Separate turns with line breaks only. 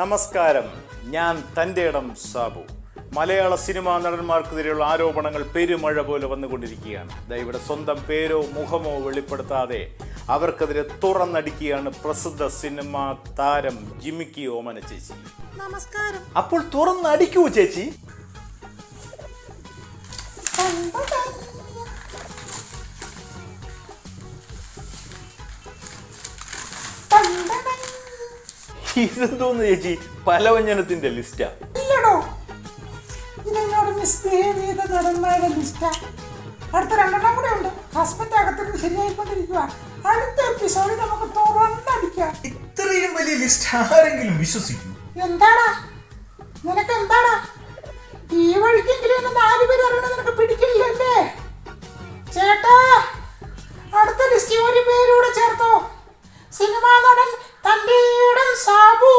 നമസ്കാരം, ഞാൻ തൻ്റെ ഇടം സാബു. മലയാള സിനിമാ നടന്മാർക്കെതിരെയുള്ള ആരോപണങ്ങൾ പെരുമഴ പോലെ വന്നുകൊണ്ടിരിക്കുകയാണ്. ഇവിടെ സ്വന്തം പേരോ മുഖമോ വെളിപ്പെടുത്താതെ അവർക്കെതിരെ തുറന്നടിക്കുകയാണ് പ്രസിദ്ധ സിനിമാ താരം ജിമിക്കി ഓമന ചേച്ചി.
നമസ്കാരം.
അപ്പോൾ തുറന്നടിക്കൂ ചേച്ചി. ഇതെന്തോന്ന് ചേച്ചി, പലവ്യഞ്ജനത്തിന്റെ ലിസ്റ്റാ?
ഇല്ലടോ, ഇതെന്നോട് മിസ്ബിഹേവ് ചെയ്ത നടന്മാരുടെ ലിസ്റ്റാ. അടുത്ത രണ്ടെണ്ണം കൂടെ ഉണ്ട്. ഹസ്ബൻഡ് അകത്തുനിന്ന് ശരിയായിക്കൊണ്ടിരിക്കുക. അടുത്ത എപ്പിസോഡിൽ നമുക്ക് തുറന്നടിക്കാം.
ഇത്രയും വലിയ ലിസ്റ്റ് ആരെങ്കിലും വിശ്വസിക്കൂ?
എന്താടാ നിനക്ക്, എന്താടാ ഈ വഴിക്കെങ്കിലും 4 പേര് അറിയണത് നിനക്ക് പിടിക്കില്ലല്ലേ ചേട്ടാ? അടുത്ത ലിസ്റ്റ് ഒരു പേരൂടെ ചേർത്തോ. സിനിമാ നടൻ തൻ്റെ ഇടം സാബു.